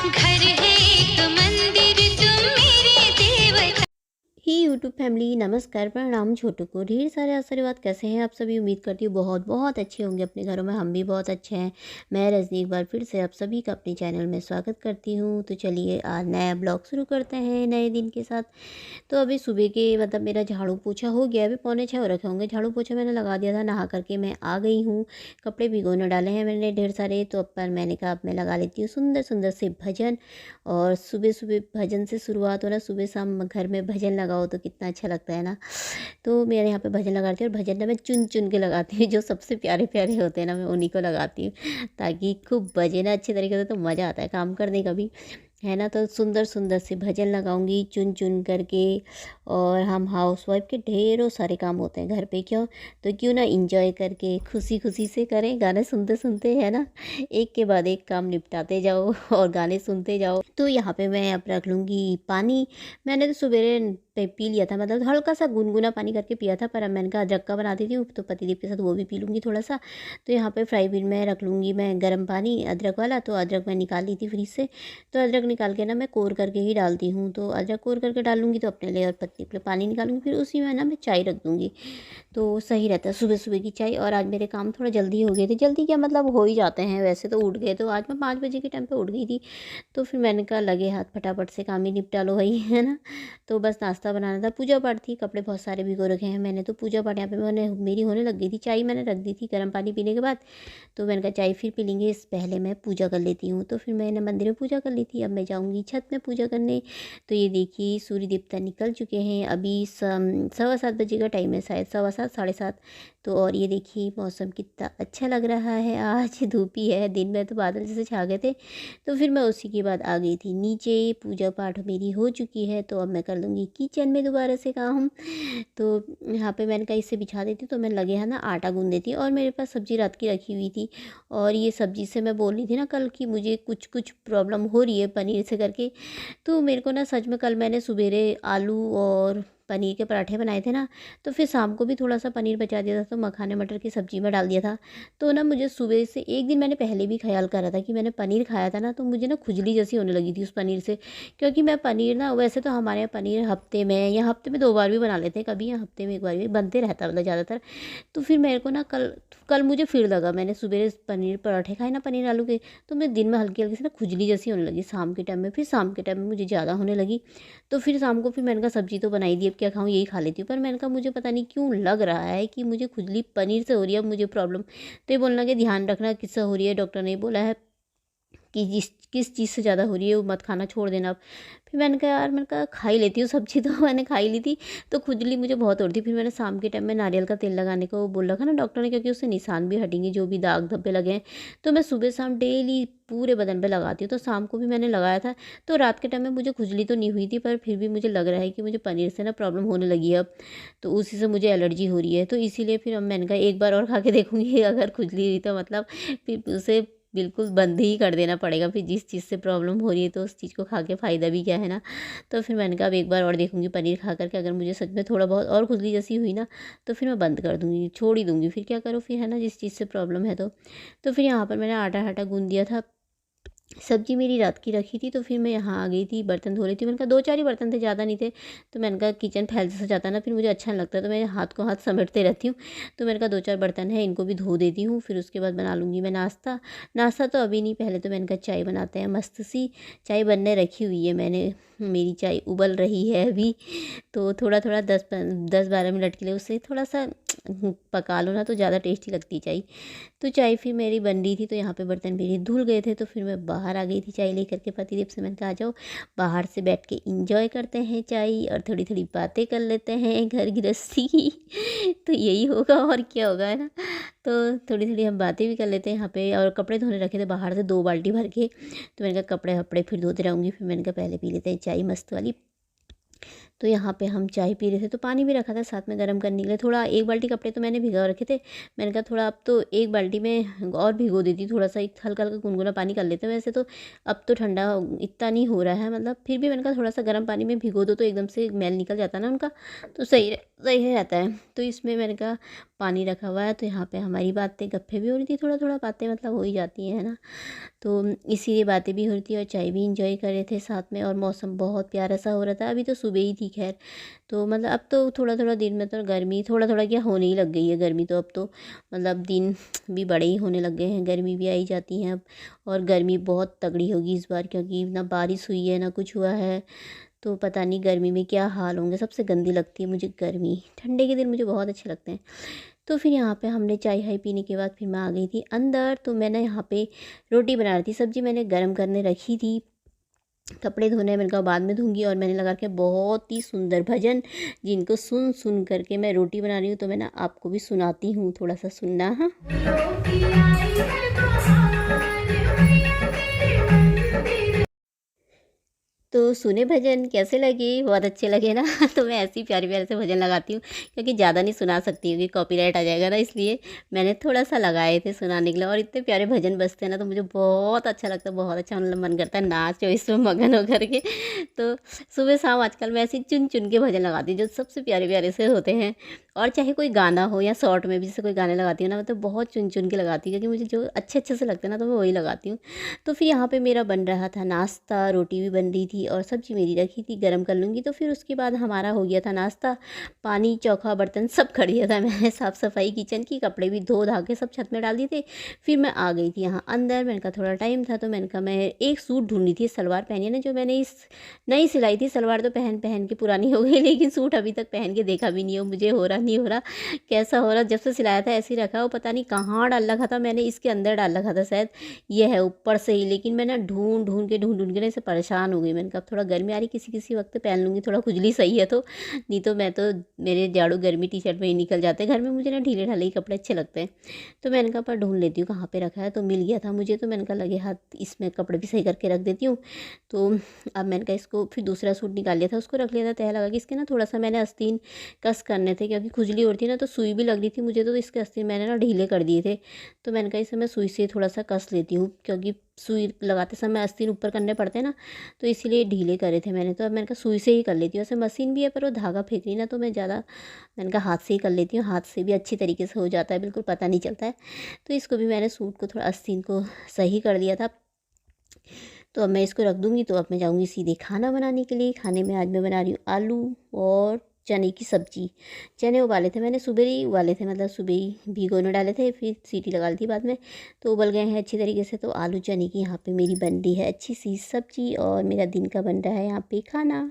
घर है एक मंदिर तुम मेरे देवता। ही यूट्यूब फैमिली नमस्कार प्रणाम। छोटू को ढेर सारे आशीर्वाद। कैसे हैं आप सभी? उम्मीद करती हूँ बहुत बहुत अच्छे होंगे अपने घरों में। हम भी बहुत अच्छे हैं। मैं रजनी एक बार फिर से आप सभी का अपने चैनल में स्वागत करती हूँ। तो चलिए आज नया ब्लॉग शुरू करते हैं नए दिन के साथ। तो अभी सुबह के मतलब मेरा झाड़ू पोछा हो गया। अभी 5:45 हो रखे होंगे। झाड़ू पोछा मैंने लगा दिया था। नहा करके मैं आ गई हूँ। कपड़े भिगोने डाले हैं मैंने ढेर सारे। तो अब पर मैंने कहा अब मैं लगा लेती हूँ सुंदर सुंदर से भजन। और सुबह सुबह भजन से शुरुआत हो ना, सुबह शाम घर में भजन लगाओ तो कितना अच्छा लगता है ना। तो मेरे यहाँ पे भजन लगाती हूँ और भजन ना मैं चुन चुन के लगाती हूँ। जो सबसे प्यारे प्यारे होते हैं ना मैं उन्हीं को लगाती हूँ, ताकि खूब बजे ना अच्छे तरीके से। तो मज़ा आता है काम करने का भी, है ना। तो सुंदर सुंदर से भजन लगाऊंगी चुन चुन करके। और हम हाउस वाइफ के ढेरों सारे काम होते हैं घर पे, क्यों तो क्यों ना इंजॉय करके खुशी खुशी से करें, गाने सुनते सुनते, है ना। एक के बाद एक काम निपटाते जाओ और गाने सुनते जाओ। तो यहाँ पे मैं अब रख लूँगी पानी। मैंने तो सवेरे पी लिया था, मतलब हल्का सा गुनगुना पानी करके पिया था। पर अब मैंने कहा अदरक का बनाती थी तो पतिदेव के साथ वो भी पी लूँगी थोड़ा सा। तो यहाँ पे फ्राई पैन में रख लूँगी मैं गर्म पानी अदरक वाला। तो अदरक मैं निकाल ली थी फ्रिज से। तो अदरक निकाल के ना मैं कोर करके ही डालती हूँ। तो अदरक कोर करके डाल लूँगी तो अपने लिए और पत्ती के लिए पानी निकालूंगी। फिर उसी में ना मैं चाय रख दूँगी। तो सही रहता है सुबह सुबह की चाय। और आज मेरे काम थोड़ा जल्दी हो गए थे। जल्दी क्या मतलब हो ही जाते हैं वैसे तो। उठ गए तो आज मैं 5 बजे के टाइम पे उठ गई थी। तो फिर मैंने कहा लगे हाथ फटाफट से काम ही निपटा लो भाई, है ना। तो बस नाश्ता बनाना था। पूजा पाठ थी, कपड़े बहुत सारे भिगो रखे हैं मैंने। तो पूजा पाठ यहाँ पे मैंने मेरी होने लग गई थी। चाय मैंने रख दी थी गर्म पानी पीने के बाद। तो मैंने कहा चाय फिर पी लेंगे, इस पहले मैं पूजा कर लेती हूँ। तो फिर मैंने मंदिर में पूजा कर ली थी। अब मैं जाऊँगी छत में पूजा करने। तो ये देखिए सूर्य देवता निकल चुके हैं। अभी 7:15 बजे का टाइम है शायद, 7:15 7:30। तो और ये देखिए मौसम कितना अच्छा लग रहा है। आज धूप ही है, दिन में तो बादल जैसे छा गए थे। तो फिर मैं उसी के बाद आ गई थी नीचे। पूजा पाठ मेरी हो चुकी है। तो अब मैं कर लूँगी किचन में दोबारा से काम। तो यहाँ पे मैंने कहा इसे बिछा देती, तो मैं लगे है ना आटा गूँध देती। और मेरे पास सब्ज़ी रात की रखी हुई थी। और ये सब्ज़ी से मैं बोल रही थी ना कल कि मुझे कुछ कुछ प्रॉब्लम हो रही है पनीर से करके। तो मेरे को ना सच में कल मैंने सवेरे आलू और पनीर के पराठे बनाए थे ना। तो फिर शाम को भी थोड़ा सा पनीर बचा दिया था, तो मखाने मटर की सब्ज़ी में डाल दिया था। तो ना मुझे सुबह से एक दिन मैंने पहले भी ख्याल करा था कि मैंने पनीर खाया था ना, तो मुझे ना खुजली जैसी होने लगी थी उस पनीर से। क्योंकि मैं पनीर ना वैसे तो हमारे यहाँ पनीर हफ्ते में या हफ्ते में 2 बार भी बना लेते हैं, कभी या हफ्ते में 1 बार भी बनते रहता है मतलब ज़्यादातर। तो फिर मेरे को ना कल कल मुझे फिर लगा, मैंने सुबह पनीर पराठे खाए ना पनीर आलू के। तो मुझे दिन में हल्की हल्की से ना खुजली जैसी होने लगी शाम के टाइम में। फिर शाम के टाइम में मुझे ज़्यादा होने लगी। तो फिर शाम को फिर मैंने कहा सब्ज़ी तो बनाई दी, अब क्या खाऊँ, यही खा लेती हूँ। पर मैंने कहा मुझे पता नहीं क्यों लग रहा है कि मुझे खुजली पनीर से हो रही है, अब मुझे प्रॉब्लम। तो ये बोलना लगे ध्यान रखना किससे हो रही है, डॉक्टर ने बोला है कि जिस किस चीज़ से ज़्यादा हो रही है वो मत खाना, छोड़ देना अब। फिर मैंने कहा यार, मैंने कहा खा ही लेती हूँ सब्ज़ी तो मैंने खा ही ली थी। तो खुजली मुझे बहुत हो रही थी। फिर मैंने शाम के टाइम में नारियल का तेल लगाने को बोल रखा ना डॉक्टर ने, क्योंकि उससे निशान भी हटेंगे जो भी दाग धब्बे लगे हैं। तो मैं सुबह शाम डेली पूरे बदन पे लगाती हूँ। तो शाम को भी मैंने लगाया था। तो रात के टाइम में मुझे खुजली तो नहीं हुई थी, पर फिर भी मुझे लग रहा है कि मुझे पनीर से ना प्रॉब्लम होने लगी है अब। तो उसी से मुझे एलर्जी हो रही है। तो इसीलिए फिर अब मैंने कहा एक बार और खा के देखूँगी, अगर खुजली हुई तो मतलब फिर उसे बिल्कुल बंद ही कर देना पड़ेगा। फिर जिस चीज़ से प्रॉब्लम हो रही है तो उस चीज़ को खा के फ़ायदा भी क्या है ना। तो फिर मैंने कहा अब एक बार और देखूँगी पनीर खा कर के, अगर मुझे सच में थोड़ा बहुत और खुजली जैसी हुई ना तो फिर मैं बंद कर दूँगी, छोड़ ही दूँगी। फिर क्या करूँ फिर, है ना, जिस चीज़ से प्रॉब्लम है तो फिर यहाँ पर मैंने आटा आटा गूँध दिया था। सब्जी मेरी रात की रखी थी। तो फिर मैं यहाँ आ गई थी, बर्तन धो रही थी। मैंने कहा 2-4 ही बर्तन थे, ज़्यादा नहीं थे। तो मैंने कहा किचन फैल सा जाता ना, फिर मुझे अच्छा नहीं लगता। तो मैं हाथ को हाथ समेटते रहती हूँ। तो मैंने कहा 2-4 बर्तन हैं, इनको भी धो देती हूँ। फिर उसके बाद बना लूँगी मैं नाश्ता। नाश्ता तो अभी नहीं, पहले तो मैंने कहा चाय बनाते हैं। मस्त सी चाय बनने रखी हुई है मैंने, मेरी चाय उबल रही है अभी। तो थोड़ा थोड़ा 10-12 मिनट के लिए उसे थोड़ा सा पका लो ना तो ज़्यादा टेस्टी लगती है चाय। तो चाय फिर मेरी बन रही थी। तो यहाँ पे बर्तन मेरे धुल गए थे। तो फिर मैं बाहर आ गई थी चाय लेकर के पतिदेव से। मैंने कहा आ जाओ बाहर से बैठ के इंजॉय करते हैं चाय, और थोड़ी थोड़ी बातें कर लेते हैं घर गृहस्थी की। तो यही होगा और क्या होगा, है ना। तो थोड़ी थोड़ी हम बातें भी कर लेते हैं यहाँ पे। और कपड़े धोने रखे थे बाहर से 2 बाल्टी भर के। तो मैंने कहा कपड़े वपड़े फिर धोते रहूँगी। फिर मैंने कहा पहले पी लेते हैं चाय मस्त वाली। तो यहाँ पे हम चाय पी रहे थे। तो पानी भी रखा था साथ में गर्म करने के लिए। थोड़ा 1 बाल्टी कपड़े तो मैंने भिगो रखे थे। मैंने कहा थोड़ा अब तो 1 बाल्टी में और भिगो देती, थोड़ा सा एक हल्का हल्का गुनगुना पानी कर लेते हैं। वैसे तो अब तो ठंडा इतना नहीं हो रहा है मतलब, फिर भी मैंने कहा थोड़ा सा गर्म पानी में भिगो दो तो एकदम से मैल निकल जाता ना उनका, तो सही सही रहता है। तो इसमें मैंने कहा पानी रखा हुआ है, तो यहाँ पे हमारी बातें गप्पे भी हो रही थी, थोड़ा थोड़ा बातें मतलब हो ही जाती हैं, है ना। तो इसीलिए बातें भी हो रही थी और चाय भी इंजॉय कर रहे थे साथ में, और मौसम बहुत प्यारा सा हो रहा था। अभी तो सुबह ही थी खैर, तो मतलब अब तो थोड़ा थोड़ा दिन में तो गर्मी थोड़ा थोड़ा क्या होने ही लग गई है गर्मी, तो अब तो मतलब दिन भी बड़े ही होने लग गए हैं, गर्मी भी आई जाती है अब। और गर्मी बहुत तगड़ी होगी इस बार, क्योंकि ना बारिश हुई है ना कुछ हुआ है, तो पता नहीं गर्मी में क्या हाल होंगे। सबसे गंदी लगती है मुझे गर्मी, ठंडे के दिन मुझे बहुत अच्छे लगते हैं। तो फिर यहाँ पे हमने चाय हाय पीने के बाद फिर मैं आ गई थी अंदर। तो मैंने यहाँ पे रोटी बना रही थी, सब्जी मैंने गर्म करने रखी थी, कपड़े धोने मैंने कहा बाद में धूँगी, और मैंने लगा के बहुत ही सुंदर भजन जिनको सुन सुन करके मैं रोटी बना रही हूँ, तो मैं ना आपको भी सुनाती हूँ, थोड़ा सा सुनना। हाँ, तो सुने भजन कैसे लगे, बहुत अच्छे लगे ना। तो मैं ऐसे ही प्यारे प्यारे से भजन लगाती हूँ, क्योंकि ज़्यादा नहीं सुना सकती हूँ कि कॉपीराइट आ जाएगा ना, इसलिए मैंने थोड़ा सा लगाए थे सुनाने के लिए। और इतने प्यारे भजन बजते हैं ना, तो मुझे बहुत अच्छा लगता है, बहुत अच्छा मतलब मन करता है नाचो इसमें मगन हो करके। तो सुबह शाम आजकल मैं ऐसे चुन चुन के भजन लगाती हूँ जो सबसे प्यारे प्यारे से होते हैं। और चाहे कोई गाना हो या शॉर्ट में भी जैसे कोई गाने लगाती हूँ ना, मैं तो बहुत चुन चुन के लगाती हूँ, क्योंकि मुझे जो अच्छे अच्छे से लगते हैं ना, तो मैं वही लगाती हूँ। तो फिर यहाँ पे मेरा बन रहा था नाश्ता, रोटी भी बन रही थी और सब्जी मेरी रखी थी, गरम कर लूँगी। तो फिर उसके बाद हमारा हो गया था नाश्ता, पानी चौखा बर्तन सब कर दिया था मैंने, साफ़ सफाई किचन की, कपड़े भी धो धा के सब छत में डाल दिए थे। फिर मैं आ गई थी यहाँ अंदर, मैंने कहा थोड़ा टाइम था, तो मैंने कहा मैं एक सूट ढूंढ रही थी, सलवार पहनी है ना जो मैंने इस नई सिलाई थी। सलवार तो पहन पहन के पुरानी हो गई, लेकिन सूट अभी तक पहन के देखा भी नहीं हो मुझे, हो रहा नहीं हो रहा, कैसा हो रहा। जब से सिलाया था ऐसे ही रखा, वो पता नहीं कहाँ डाल रखा था मैंने, इसके अंदर डाल रखा था शायद, ये है ऊपर से ही। लेकिन मैं ना ढूंढ ढूंढ के ना इसे परेशान हो गई। मैंने कहा अब थोड़ा गर्मी आ रही, किसी किसी वक्त पहन लूँगी, थोड़ा खुजली सही है तो, नहीं तो मैं तो मेरे जाड़ू गर्मी टी शर्ट में ही निकल जाते हैं घर में, मुझे ना ढीले ढाले ही कपड़े अच्छे लगते हैं। तो मैंने कहा पर ढूंढ लेती हूँ कहाँ पे रखा है, तो मिल गया था मुझे। तो मैंने कहा लगे हाथ इसमें कपड़े भी सही करके रख देती हूँ। तो अब मैंने कहा इसको, फिर दूसरा सूट निकाल लिया था, उसको रख लिया था तह लगा के। इसके ना थोड़ा सा मैंने आस्तीन कस करने थे, क्योंकि खुजली हो रही थी ना, तो सुई भी लग रही थी मुझे, तो इसके आस्तीन मैंने ना ढीले कर दिए थे। तो मैंने कहा इसे मैं सुई से थोड़ा सा कस लेती हूँ, क्योंकि सुई लगाते समय आस्तीन ऊपर करने पड़ते हैं ना, तो इसीलिए ढीले करे थे मैंने। तो अब मैंने कहा सुई से ही कर लेती हूँ, वैसे मशीन भी है पर वो धागा फेंक रही ना, तो मैं ज़्यादा, मैंने कहा हाथ से ही कर लेती हूँ, हाथ से भी अच्छी तरीके से हो जाता है, बिल्कुल पता नहीं चलता है। तो इसको भी मैंने सूट को थोड़ा आस्तीन को सही कर दिया था। तो अब मैं इसको रख दूँगी, तो अब मैं जाऊँगी सीधे खाना बनाने के लिए। खाने में आज मैं बना रही हूँ आलू और चने की सब्ज़ी। चने उबाले थे मैंने, सुबह ही उबाले थे, मतलब सुबह ही भिगोने डाले थे, फिर सीटी लगा ली थी बाद में, तो उबल गए हैं अच्छी तरीके से। तो आलू चने की यहाँ पे मेरी बन रही है अच्छी सी सब्ज़ी, और मेरा दिन का बन रहा है यहाँ पे खाना।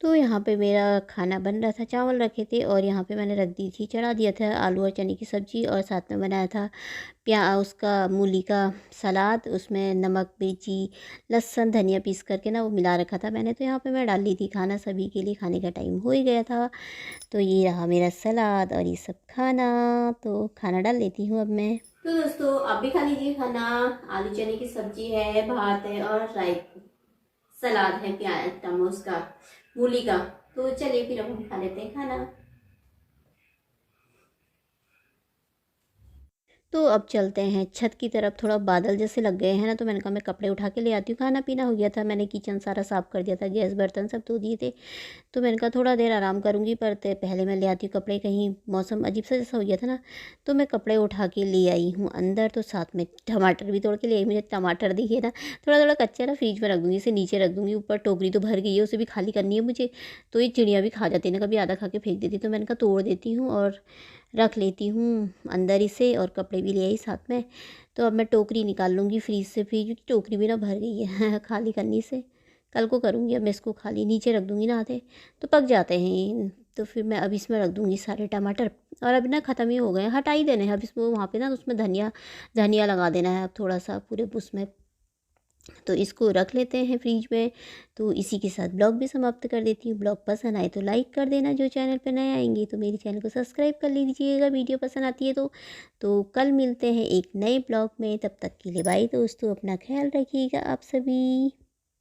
तो यहाँ पे मेरा खाना बन रहा था, चावल रखे थे, और यहाँ पे मैंने रख दी थी, चढ़ा दिया था आलू और चने की सब्ज़ी, और साथ में बनाया था उसका मूली का सलाद, उसमें नमक मिर्ची लहसुन धनिया पीस करके ना वो मिला रखा था मैंने। तो यहाँ पे मैं डाल ली थी खाना, सभी के लिए खाने का टाइम हो ही गया था। तो ये रहा मेरा सलाद और ये सब खाना। तो खाना डाल लेती हूँ अब मैं। तो दोस्तों आप भी खा लीजिए खाना। आलू चने की सब्ज़ी है, भात है और सलाद है, प्याज टमोस का, मूली का। तो चलिए फिर अब हम खा लेते हैं खाना। तो अब चलते हैं छत की तरफ। थोड़ा बादल जैसे लग गए हैं ना, तो मैंने कहा मैं कपड़े उठा के ले आती हूँ। खाना पीना हो गया था, मैंने किचन सारा साफ़ कर दिया था, गैस बर्तन सब धो दिए थे। तो मैंने कहा थोड़ा देर आराम करूँगी, पर पहले मैं ले आती हूँ कपड़े। कहीं मौसम अजीब सा जैसा हो गया था ना, तो मैं कपड़े उठा के ले आई हूँ अंदर। तो साथ में टमाटर भी तोड़ के ले आई। मुझे टमाटर दिखे ना थोड़ा थोड़ा कच्चा ना, फ्रिज में रख दूँगी, इसे नीचे रख दूँगी। ऊपर टोकरी तो भर गई है, उसे भी खाली करनी है मुझे। तो ये चिड़िया भी खा जाती है ना, कभी आधा खा के फेंक देती है। तो मैंने कहा तोड़ देती हूँ और रख लेती हूँ अंदर इसे, और कपड़े भी ले आई साथ में। तो अब मैं टोकरी निकाल लूँगी फ्रिज से, फिर क्योंकि टोकरी भी ना भर गई है खाली करने से। कल को करूँगी। अब मैं इसको खाली नीचे रख दूँगी ना, आधे तो पक जाते हैं ये। तो फिर मैं अब इसमें रख दूँगी सारे टमाटर। और अब ना ख़त्म ही हो गए हैं, हटा ही देने हैं अब इसमें। वहाँ पे ना उसमें धनिया धनिया लगा देना है अब थोड़ा सा पूरे उसमें। तो इसको रख लेते हैं फ्रिज में। तो इसी के साथ ब्लॉग भी समाप्त कर देती हूँ। ब्लॉग पसंद आए तो लाइक कर देना, जो चैनल पर नए आएंगे तो मेरे चैनल को सब्सक्राइब कर लीजिएगा, वीडियो पसंद आती है तो कल मिलते हैं एक नए ब्लॉग में। तब तक के लिए बाय दोस्तों, अपना ख्याल रखिएगा आप सभी।